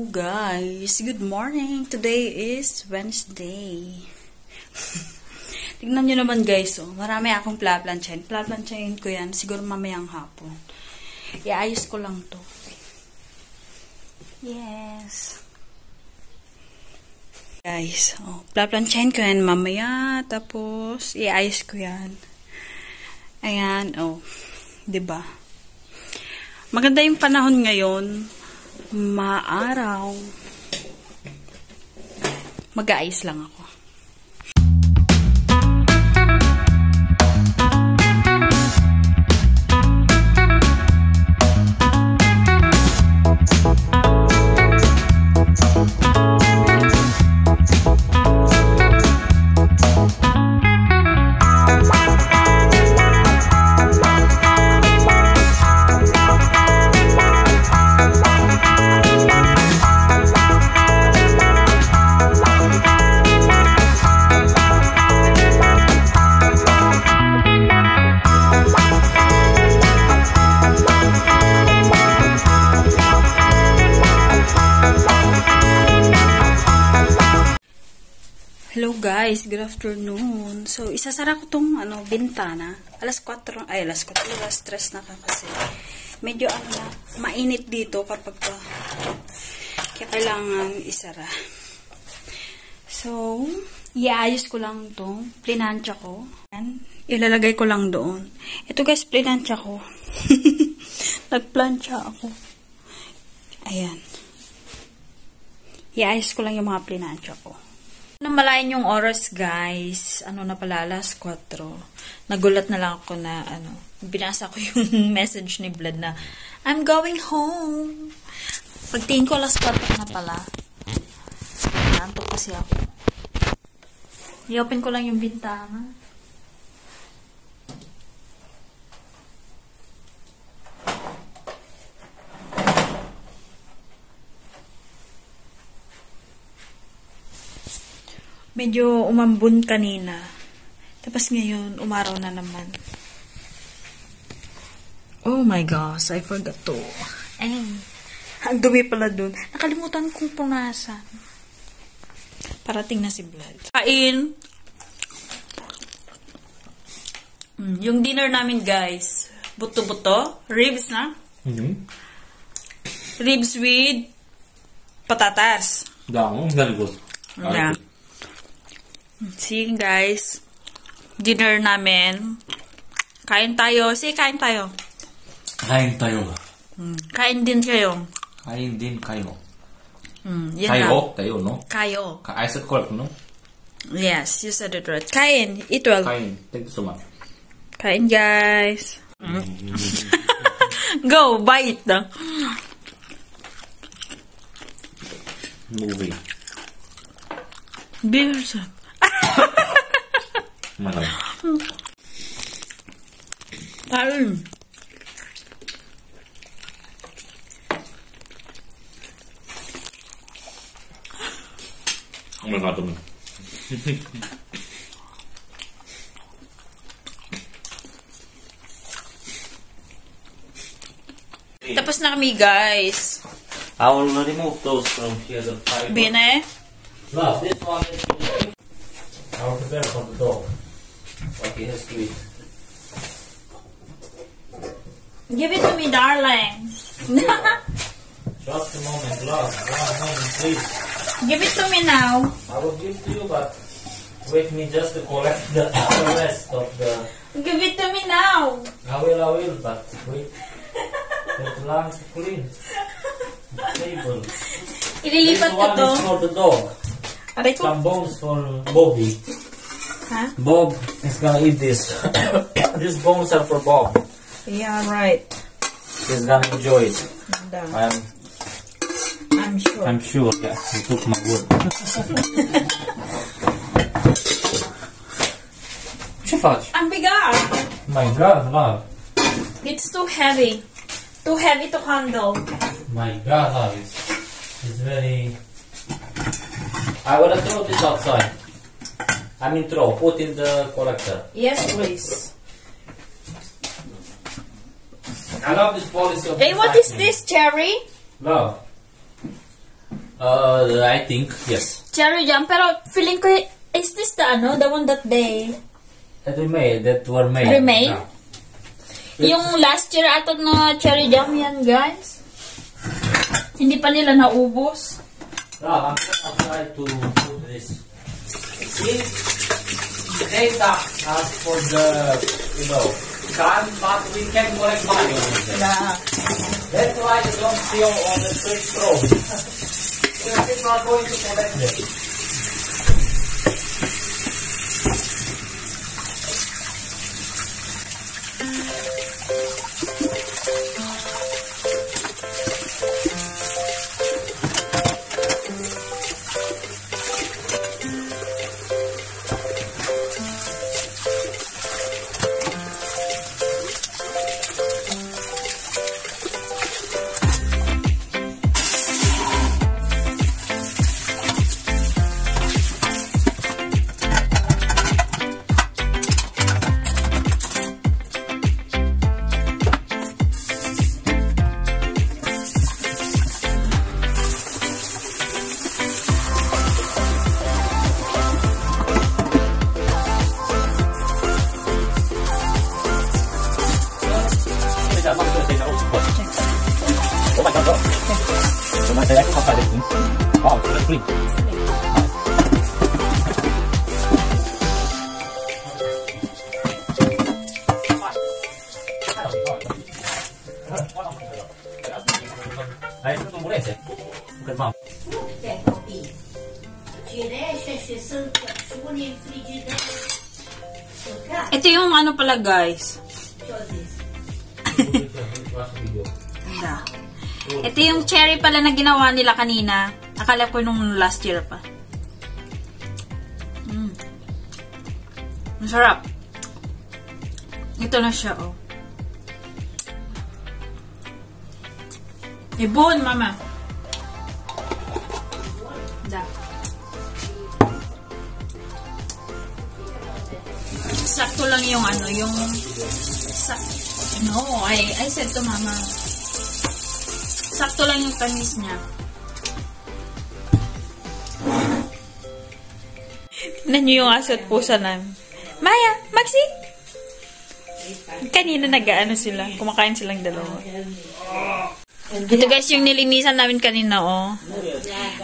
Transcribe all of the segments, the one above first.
Hello guys, good morning. Today is Wednesday. Tignan nyo naman guys, oh, marami akong plaplansyahin. Plaplansyahin ko yan, siguro mamayang hapon. Iayos ko lang to. Yes. Guys, oh, plaplansyahin ko yan mamaya, tapos iayos ko yan. Ayan, oh, 'di ba? Maganda yung panahon ngayon. Maaraw. Mag-aayos lang ako. Hello guys, good afternoon. So, isasara ko tong bintana. Alas 3 na kasi. Medyo na, mainit dito kapag kaya kailangan isara. So, iayos ko lang tong plinansya ko. Ilalagay ko lang doon. Ito guys, plinansya ko. Nagplansya ako. Ayan. Iayos ko lang yung mga plinansya ko. Namalayan yung oras, guys. Na pala, alas 4. Nagulat na lang ako na, binasa ko yung message ni Vlad na, I'm going home. Pagtingin ko, alas 4 na pala. Nantok kasi ako. I-open ko lang yung bintana. Medyo umambon kanina. Tapos ngayon, umaraw na naman. Oh my gosh, I forgot to. Ang dumi pala dun. Nakalimutan kong punasan. Parating na si Vlad. Kain. Yung dinner namin, guys. Buto-buto. Ribs na. Ribs with patatas. Very good. Yeah. See guys, dinner namin. Kain tayo. Sige, kain tayo. Kain tayo. Kain din kayo. Kain din kayo. Kayo? Tayo, no? Kayo. I said correct, no? Yes, you said it right. Kain. Eat well. Kain. Thank you so much. Kain, guys. Go, bite. Movie. Beers. Mahal. Kain. Oh my God. Tapos na kami, guys. I will remove those from here. The fiber. Bine? No, this one is for the dog. I will prepare for the dog. What he has to eat. Give it to me, darling. Just a moment, love. 1 moment, please. Give it to me now. I will give to you, but wait me just to collect the rest of the... Give it to me now. I will, but wait. It's long to clean. The table. Ililipat This ko one to. is for the dog. Aray ko. Some bones for Bobby. Huh? Bob is gonna eat this. These bones are for Bob. Yeah, right. He's gonna enjoy it. I'm sure. I'm sure. Yeah, he took my word. Ce faci? Ang bigat. My God, love. It's too heavy. Too heavy to handle. My God, love. It's very... I wanna throw this outside. I mean throw. Put in the collector. Yes, please. I love this policy of Hey, what is recycling. this, Cherry? Love. I think, yes. Cherry jam, pero feeling ko, is this the one that they... That were made. Remade? No. Yung last year ato na cherry jam yan, guys. Hindi pa nila naubos. No, I'm gonna try to do this. See? They ask for the, can, but we can collect money on it. Yeah. That's why you don't see on the first row. Because it's not going to collect it. Ito yung ano pala, guys. Ito yung cherry pala na ginawa nila kanina. Akala ko nung last year pa. Masarap. Ito na siya, oh. Ibon, mama. Da. Sakto lang yung ano, yung... No, I said to mama. Sakto lang yung tamis niya. Tignan niyo yung aso at pusa namin. Maya, Maxi! Kanina nag-ano sila. Kumakain silang dalawa. Ito guys, yung nilinisan namin kanina, oh.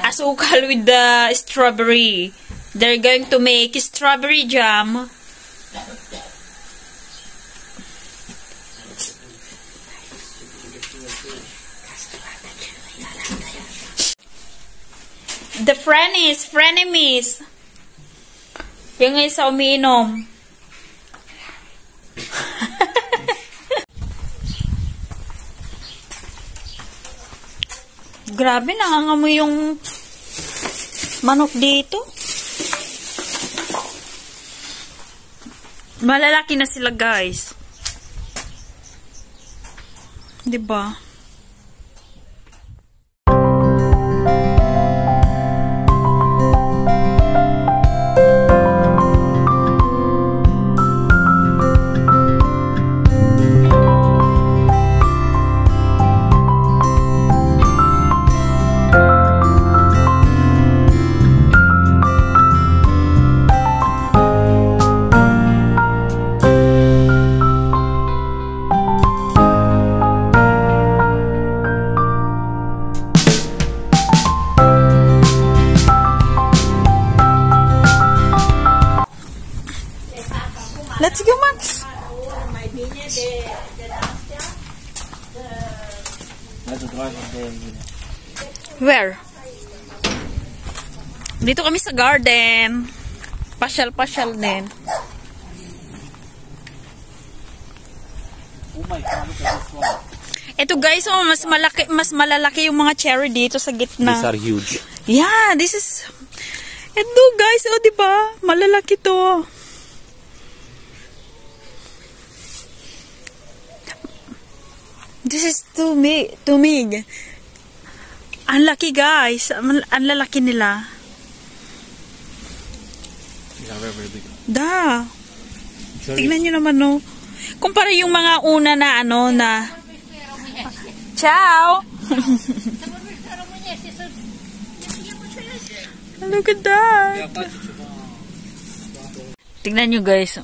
Asukal with the strawberry. They're going to make strawberry jam. The frenemies. Yung isa umiinom. Grabe, nangangamoy yung manok dito. Malalaki na sila, guys. Diba? Let's go, Max. Where? Dito kami sa garden. Pasyal-pasyal din. Ito guys, oh, mas malalaki yung mga cherry dito sa gitna. These are huge. Yeah, this is... Ito guys, oh, diba? Malalaki to. This is too big. Ang laki, guys. Ang lalaki nila. Yeah, very big. Da. Tignan nyo naman, no. Kumpara yung mga una na, ano, na... Ciao! Look at that. Tingnan nyo guys.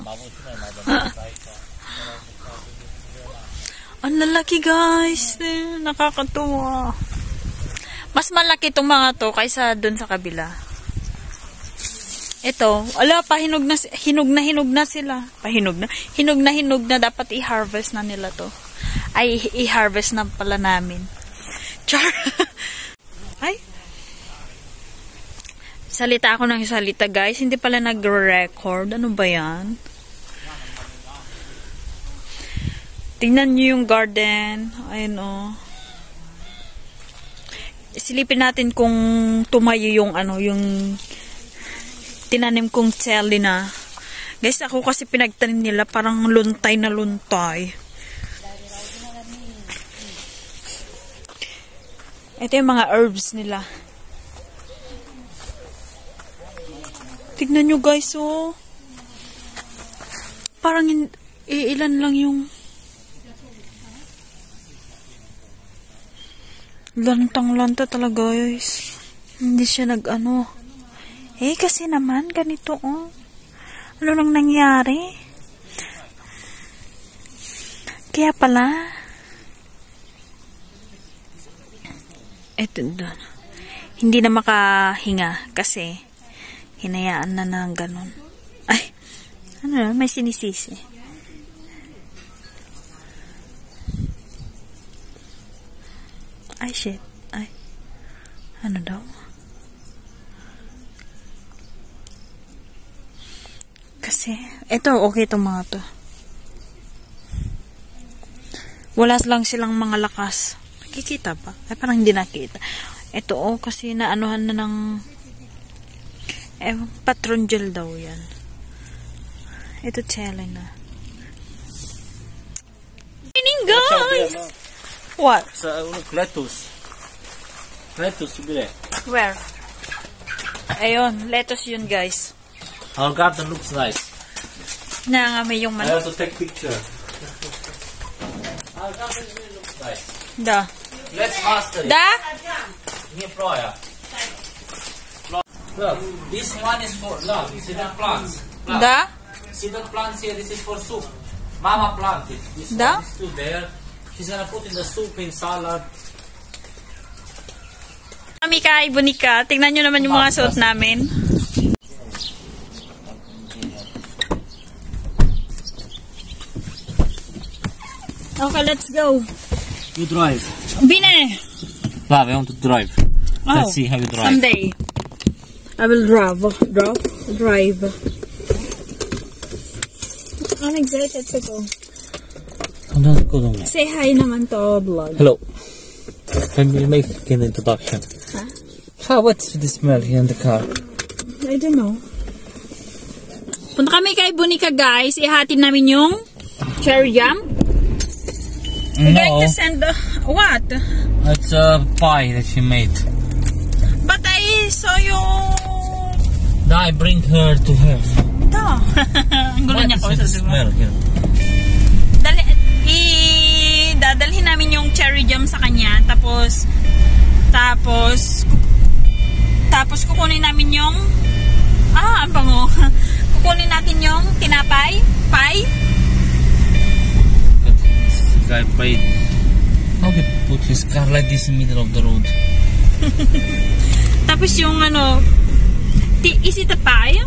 Ang lalaki guys. Nakakatuwa. Mas malaki itong mga to kaysa dun sa kabila. Ito, ala pa hinog na sila. Hinog na dapat i-harvest na nila to. Ay i-harvest na pala namin. Char. Ay. Salita ako ng salita guys, hindi pala nagre-record. Ano ba 'yan? Tingnan niyo yung garden. Ayun oh. Silipin natin kung tumayo yung yung tinanim kong tseli na. Guys, ako kasi pinagtanim nila parang luntay na luntay. Ito yung mga herbs nila. Tignan nyo guys, oh. Parang ilan lang yung lantang-lanta talaga guys. Hindi siya kasi naman, ganito, oh. Ano nang nangyari? Kaya pala, eto doon. Hindi na makahinga kasi hinayaan na ng ganun. Ay, may sinisisi. Ay, shit. Ay, ano daw? Kasi, eto, okay itong mga to. Wala lang silang mga lakas. Nakikita pa? Ay, parang hindi nakita. Eto, kasi naanuhan na ng patron gel daw yan. Ito, tsela na. Guys! What? Lettuce. Lettuce, bile. Where? Ayun, lettuce yun, guys. Our garden looks nice. Nangangamay yung I have to take picture. Our garden really looks nice. Da. Let's master it. Da? Look, this one is for, look, seeded plants. Look. Da? Seeded plants here, this is for soup. Mama planted. This Da? one is still there. She's gonna put in the soup, in salad. Kami kay Bonica. Tingnan nyo naman yung mga suot namin. Okay, let's go. You drive. Bine! Love, I want to drive. Oh, Let's see how you drive. someday. I will drive. I'm excited to go. Say hi naman to our vlog. Hello. Can you make an introduction? Huh? What's the smell here in the car? I don't know. Punta kami kay Bonica guys. Ihatid namin yung cherry jam. We're going to send what? It's a pie that she made. But I saw you. I bring her to her. Ito. Ang gulo niya ko sa smell here? Dadalhin namin yung cherry jam sa kanya. Tapos kukunin namin yung ang bango. Kukunin natin yung tinapay. Pie. Guy paid. How he put his car like this in the middle of the road? Tapos yung is it a pie?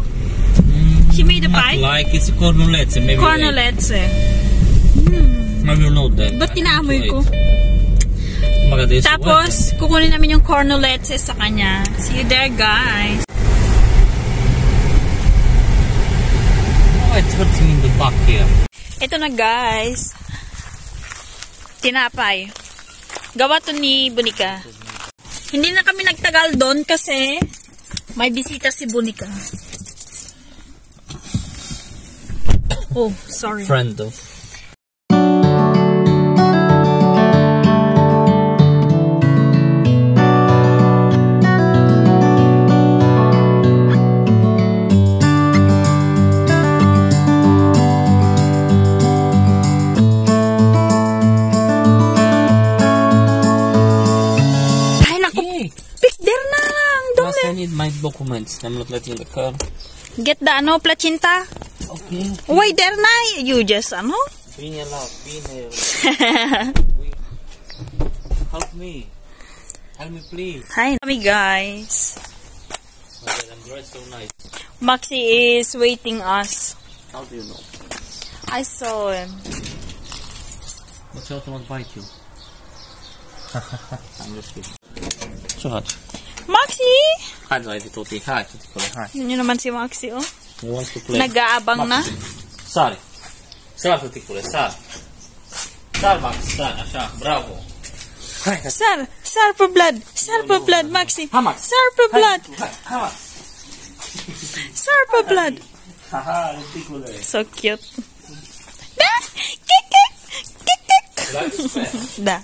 She made a pie? Not like it's a cornoletse. Maybe Cornoletse. Maybe you know that. Ba't tinaamoy ko? Magadeso. Tapos, kukunin namin yung cornoletse sa kanya. See you there, guys. Oh, it's hurting in the back here. Ito na, guys. Tinapay. Gawa to ni Bonica. Hindi na kami nagtagal doon kasi may bisita si Bonica. Oh, sorry. Friend of. documents. I'm not letting the car. Get the ano, placenta? Okay. Wait there na. You just ano? Being allowed. Help me. Help me, please. Hi, guys. Oh, I'm dressed so nice. Maxi is waiting us. How do you know? I saw him. Watch out, someone bite you. I'm just kidding. So hot. Maxi! Hi, Tuti. Hi, Tuti. Hi. Yun yun naman si Maxi, oh. He wants to play. Nag-aabang na. Sal. Sal, Tuti. Sal. Sal, Max. Sal. Asha. Bravo. Hi. Sir for blood. Sir for blood, Maxi. Hamak. Sir for blood. Hamak. Sir for blood. Haha, Tuti. So cute. Da! Kik, kik! Kik, kik! Like this. Da.